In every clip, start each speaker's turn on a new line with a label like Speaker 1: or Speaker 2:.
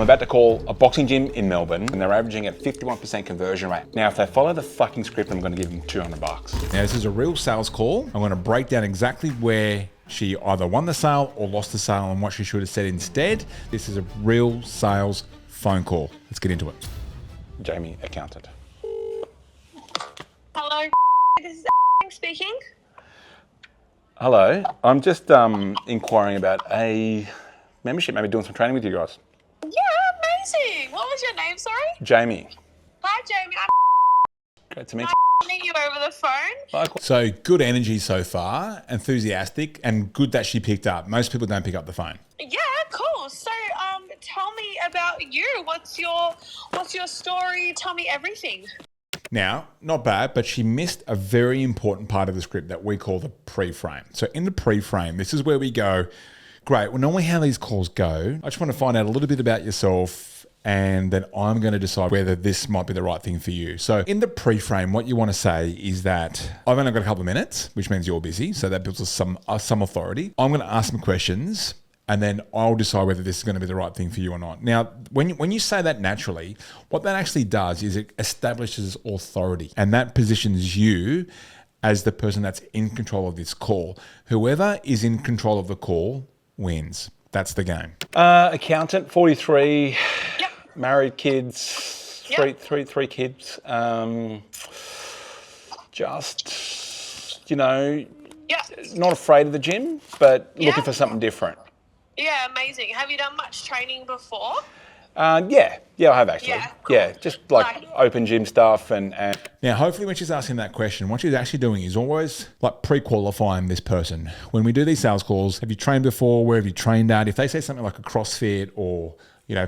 Speaker 1: about to call a boxing gym in Melbourne and they're averaging at 51% conversion rate. Now, if they follow the fucking script, I'm going to give them $200.
Speaker 2: Now, this is a real sales call. I'm going to break down exactly where she either won the sale or lost the sale and what she should have said instead. This is a real sales phone call. Let's get into it.
Speaker 1: Jamie, accountant.
Speaker 3: Hello, this is speaking.
Speaker 1: Hello, I'm just inquiring about a membership, maybe doing some training with you guys.
Speaker 3: Yeah, amazing. What was your name, sorry?
Speaker 1: Jamie.
Speaker 3: Hi, Jamie.
Speaker 1: Great to meet
Speaker 3: Nice to meet you over the phone.
Speaker 1: you.
Speaker 2: So good energy so far, enthusiastic, and good that she picked up. Most people don't pick up the phone.
Speaker 3: Yeah, cool. So, tell me about you. What's your story? Tell me everything.
Speaker 2: Now, not bad, but she missed a very important part of the script that we call the pre-frame. So in the pre-frame, this is where we go, great, well, normally how these calls go, I just want to find out a little bit about yourself and then I'm going to decide whether this might be the right thing for you. So in the pre-frame, what you want to say is that I've only got a couple of minutes, which means you're busy. So that builds us some authority. I'm going to ask some questions and then I'll decide whether this is going to be the right thing for you or not. Now, when you say that naturally, what that actually does is it establishes authority, and that positions you as the person that's in control of this call. Whoever is in control of the call wins. That's the game.
Speaker 1: Accountant, 43,
Speaker 3: Yep.
Speaker 1: married, kids,
Speaker 3: Yep.
Speaker 1: three kids. Just, you know,
Speaker 3: Yeah.
Speaker 1: not afraid of the gym, but looking
Speaker 3: Yeah.
Speaker 1: for something different.
Speaker 3: Yeah, amazing. Have you done much training before?
Speaker 1: Yeah, I have actually.
Speaker 3: Yeah, cool.
Speaker 1: Yeah, just like open gym stuff and
Speaker 2: Now, hopefully when she's asking that question, what she's actually doing is always like pre-qualifying this person. When we do these sales calls, have you trained before? Where have you trained at? If they say something like a CrossFit or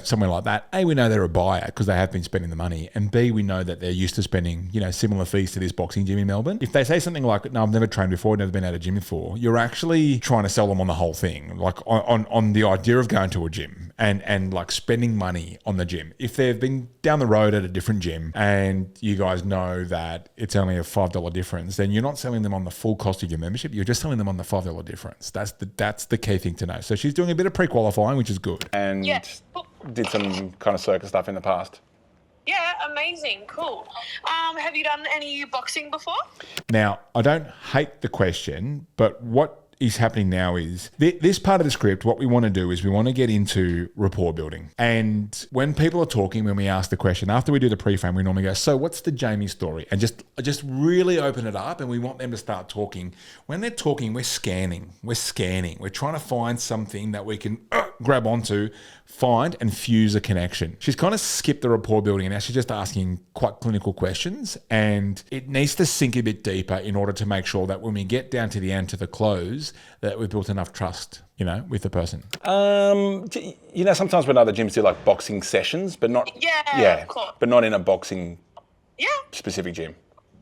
Speaker 2: somewhere like that, A, we know they're a buyer because they have been spending the money. And B, we know that they're used to spending, similar fees to this boxing gym in Melbourne. If they say something like, no, I've never trained before, never been at a gym before, you're actually trying to sell them on the whole thing, like on the idea of going to a gym and like spending money on the gym. If they've been down the road at a different gym and you guys know that it's only a $5 difference, then you're not selling them on the full cost of your membership. You're just selling them on the $5 difference. That's the key thing to know. So she's doing a bit of pre-qualifying, which is good.
Speaker 1: and
Speaker 3: Yeah. Cool.
Speaker 1: did some kind of circus stuff in the past.
Speaker 3: Yeah, amazing. Cool. Have you done any boxing before?
Speaker 2: Now, I don't hate the question, but what is happening now is this part of the script, what we want to do is we want to get into rapport building. And when people are talking, when we ask the question, after we do the pre-frame, we normally go, so what's the Jamie story? And just really open it up and we want them to start talking. When they're talking, we're scanning. We're trying to find something that we can grab onto, find and fuse a connection. She's kind of skipped the rapport building and now she's just asking quite clinical questions, and it needs to sink a bit deeper in order to make sure that when we get down to the end, to the close, that we've built enough trust, with the person.
Speaker 1: Sometimes when other gyms do like boxing sessions, but not
Speaker 3: Yeah, cool.
Speaker 1: but not in a boxing
Speaker 3: Yeah.
Speaker 1: specific gym.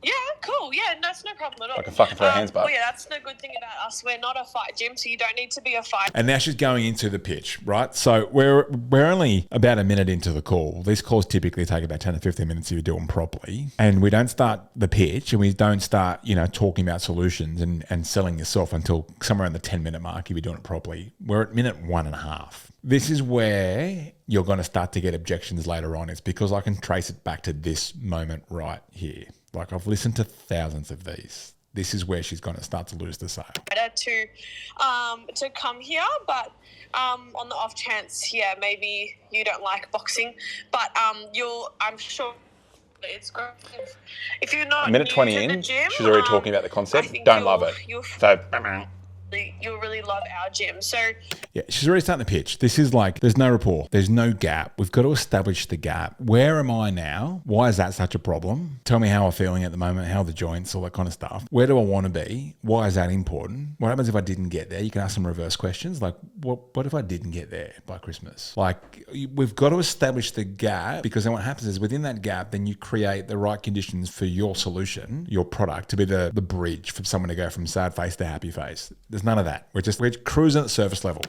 Speaker 3: Yeah, cool. Yeah, that's no problem at all.
Speaker 1: I can fucking throw hands, bud.
Speaker 3: Well, yeah, that's the good thing about us. We're not a fight gym, so you don't need to be a fight.
Speaker 2: And now she's going into the pitch, right? So we're only about a minute into the call. These calls typically take about 10 to 15 minutes if you do them properly. And we don't start the pitch and we don't start, talking about solutions and selling yourself until somewhere in the 10-minute mark if you're doing it properly. We're at minute 1.5. This is where you're going to start to get objections later on. It's because I can trace it back to this moment right here. Like I've listened to thousands of these. This is where she's going to start to lose the sale.
Speaker 3: To come here, but on the off chance, maybe you don't like boxing, but I'm sure it's great. If you're not
Speaker 1: Minute
Speaker 3: new
Speaker 1: 20
Speaker 3: to
Speaker 1: in,
Speaker 3: the gym,
Speaker 1: she's already talking about the
Speaker 3: I
Speaker 1: concept.
Speaker 3: think
Speaker 1: Don't love it.
Speaker 3: You'll really love our gym. So
Speaker 2: Yeah, she's already starting to pitch. This is like, there's no rapport. There's no gap. We've got to establish the gap. Where am I now? Why is that such a problem? Tell me how I'm feeling at the moment, how are the joints, all that kind of stuff. Where do I want to be? Why is that important? What happens if I didn't get there? You can ask some reverse questions like, what if I didn't get there by Christmas? Like, we've got to establish the gap, because then what happens is within that gap, then you create the right conditions for your solution, your product, to be the bridge for someone to go from sad face to happy face. There's none of that. We're cruising at surface level.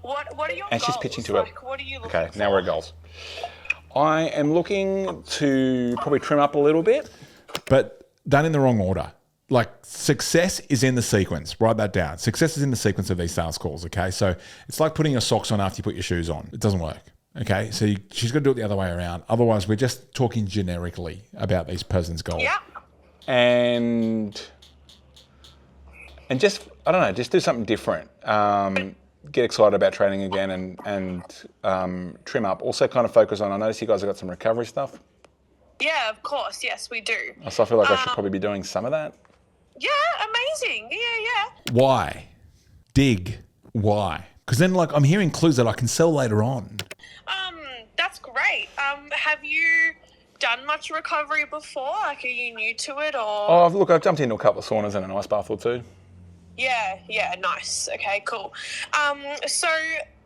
Speaker 3: what are your
Speaker 1: And
Speaker 3: goals?
Speaker 1: she's pitching to
Speaker 3: like,
Speaker 1: it.
Speaker 3: What are you looking
Speaker 1: Okay,
Speaker 3: for?
Speaker 1: now we're at goals. I am looking to probably trim up a little bit.
Speaker 2: But done in the wrong order. Like, success is in the sequence. Write that down. Success is in the sequence of these sales calls, okay? So it's like putting your socks on after you put your shoes on. It doesn't work. Okay, so she's got to do it the other way around. Otherwise, we're just talking generically about these person's goals.
Speaker 3: Yeah.
Speaker 1: And just, I don't know, just do something different. Get excited about training again and trim up. Also kind of focus on, I notice you guys have got some recovery stuff.
Speaker 3: Yeah, of course. Yes, we do.
Speaker 1: So I feel like I should probably be doing some of that.
Speaker 3: Yeah, amazing. Yeah.
Speaker 2: Why? Dig. Why? Because then, like, I'm hearing clues that I can sell later on.
Speaker 3: That's great. Have you done much recovery before? Like, are you new to it or?
Speaker 1: Oh, look, I've jumped into a couple of saunas and an ice bath or two.
Speaker 3: Yeah, nice. Okay, cool. So,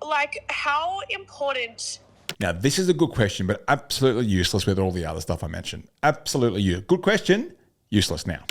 Speaker 3: like, how important?
Speaker 2: Now, this is a good question, but absolutely useless with all the other stuff I mentioned. Absolutely you. Good question, useless now.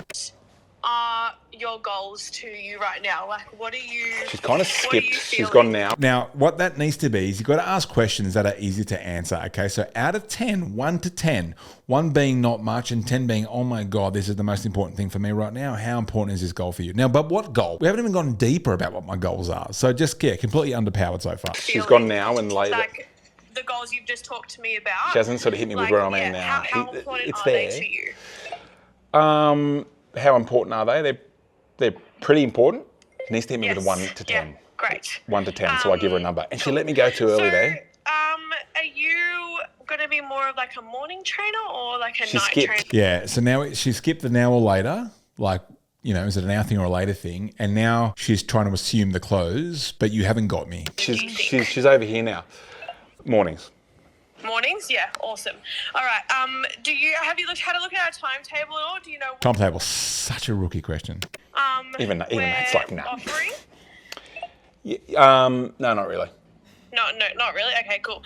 Speaker 3: Are your goals to you right now? Like, what are you?
Speaker 1: She's kind of
Speaker 3: what are you
Speaker 1: skipped. She's
Speaker 3: feeling?
Speaker 1: gone now.
Speaker 2: Now, what that needs to be is you've got to ask questions that are easy to answer, okay? So out of 10, 1 to 10, 1 being not much and 10 being, oh my God, this is the most important thing for me right now. How important is this goal for you? Now, but what goal? We haven't even gone deeper about what my goals are. So just, yeah, completely underpowered so far.
Speaker 1: She's gone now and later.
Speaker 3: Like, the goals you've just talked to me about.
Speaker 1: She hasn't sort of hit me with
Speaker 3: like,
Speaker 1: where I'm at now.
Speaker 3: How important
Speaker 1: It's
Speaker 3: are
Speaker 1: there.
Speaker 3: they to you?
Speaker 1: How important are they? They're pretty important. It needs to hit me with a 1 to 10.
Speaker 3: Yeah, great.
Speaker 1: 1 to 10, so I give her a number. And she let me go too early there.
Speaker 3: Are you going to be more of like a morning trainer or like a
Speaker 1: She
Speaker 3: night
Speaker 1: skipped.
Speaker 3: trainer?
Speaker 2: Yeah, so now she skipped the now or later, like, you know, is it an now thing or a later thing? And now she's trying to assume the close, but you haven't got me.
Speaker 1: She's over here now. Mornings.
Speaker 3: Mornings, yeah, awesome. All right. Have you had a look at our timetable at all? Do you know
Speaker 2: Timetable, such a rookie question.
Speaker 1: Even that's like, no.
Speaker 3: offering?
Speaker 1: No, not really.
Speaker 3: No, not really. Okay, cool.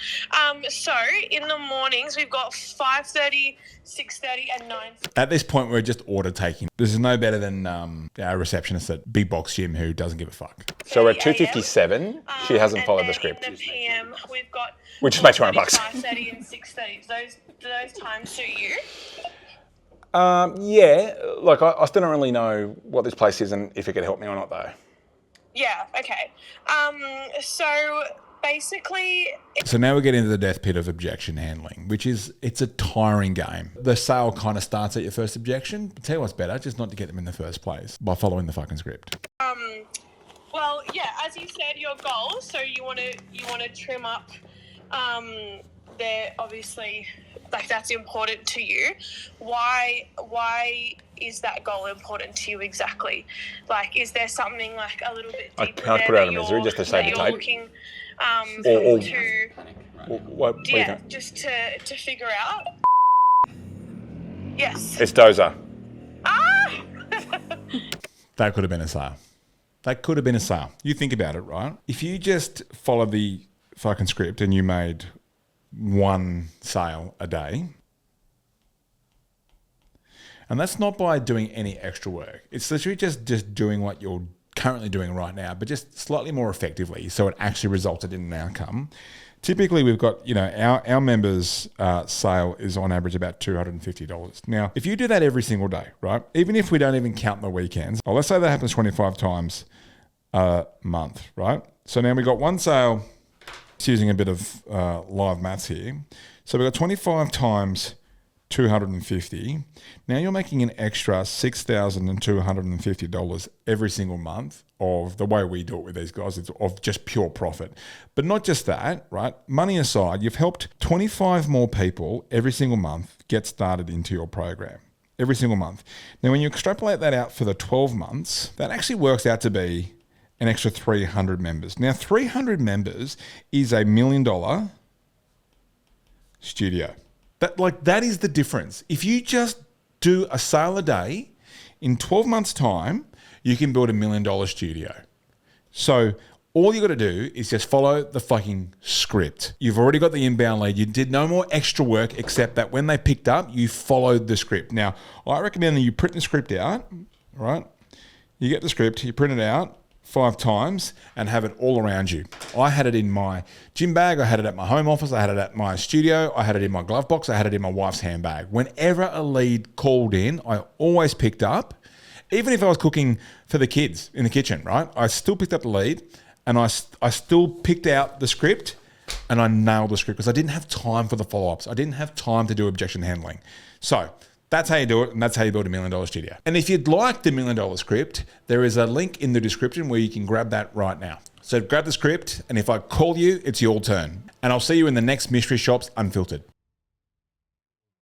Speaker 3: So in the mornings we've got 5:30, 6:30, and 9.
Speaker 2: At this point, we're just order taking. This is no better than our receptionist at Big Box Gym who doesn't give a fuck.
Speaker 1: So we're at 2:57. She hasn't
Speaker 3: and
Speaker 1: followed
Speaker 3: then
Speaker 1: the script.
Speaker 3: In the PM, we've got
Speaker 1: Which just makes $200.
Speaker 3: 5:30 and 6:30. Do those times suit you?
Speaker 1: Yeah, like I still don't really know what this place is and if it could help me or not though.
Speaker 3: Yeah. Okay. So basically,
Speaker 2: So now we get into the death pit of objection handling, which is, it's a tiring game. The sale kind of starts at your first objection. But tell you what's better, just not to get them in the first place by following the fucking script.
Speaker 3: well, yeah, as you said, your goals. So you want to trim up. They're obviously like that's important to you. Why is that goal important to you exactly? Like, is there something like a little bit
Speaker 1: I
Speaker 3: deeper
Speaker 1: can't
Speaker 3: there
Speaker 1: put it out
Speaker 3: that
Speaker 1: of misery
Speaker 3: you're-
Speaker 1: just to save
Speaker 3: that
Speaker 1: the
Speaker 3: you're
Speaker 1: tape.
Speaker 3: looking
Speaker 1: Or-
Speaker 3: to
Speaker 1: What do you
Speaker 3: yeah,
Speaker 1: think?
Speaker 3: just to figure out. Yes.
Speaker 1: It's Dozer.
Speaker 3: Ah.
Speaker 2: That could have been a sale. That could have been a sale. You think about it, right? If you just follow the fucking script and you made 1 sale a day, and that's not by doing any extra work. It's literally just doing what you're currently doing right now, but just slightly more effectively, so it actually resulted in an outcome. Typically, we've got, you know, our members' sale is on average about $250. Now, if you do that every single day, right, even if we don't even count the weekends, well, let's say that happens 25 times a month, right? So now we've got 1 sale, it's using a bit of live maths here. So we've got 25 times 250. Now you're making an extra $6,250 every single month of the way we do it with these guys. It's of just pure profit. But not just that, right? Money aside, you've helped 25 more people every single month get started into your program. Every single month. Now, when you extrapolate that out for the 12 months, that actually works out to be an extra 300 members. Now, 300 members is $1 million studio. That is the difference. If you just do a sale a day, in 12 months' time, you can build $1 million studio. So all you got to do is just follow the fucking script. You've already got the inbound lead. You did no more extra work except that when they picked up, you followed the script. Now, I recommend that you print the script out, right? You get the script, you print it out 5 times and have it all around you. I had it in my gym bag. I had it at my home office. I had it at my studio. I had it in my glove box. I had it in my wife's handbag. Whenever a lead called in, I always picked up. Even if I was cooking for the kids in the kitchen, right? I still picked up the lead and I still picked out the script and I nailed the script because I didn't have time for the follow-ups. I didn't have time to do objection handling. So that's how you do it, and that's how you build $1 million studio. And if you'd like the $1 million script, there is a link in the description where you can grab that right now. So grab the script, and if I call you, it's your turn. And I'll see you in the next Mystery Shops Unfiltered.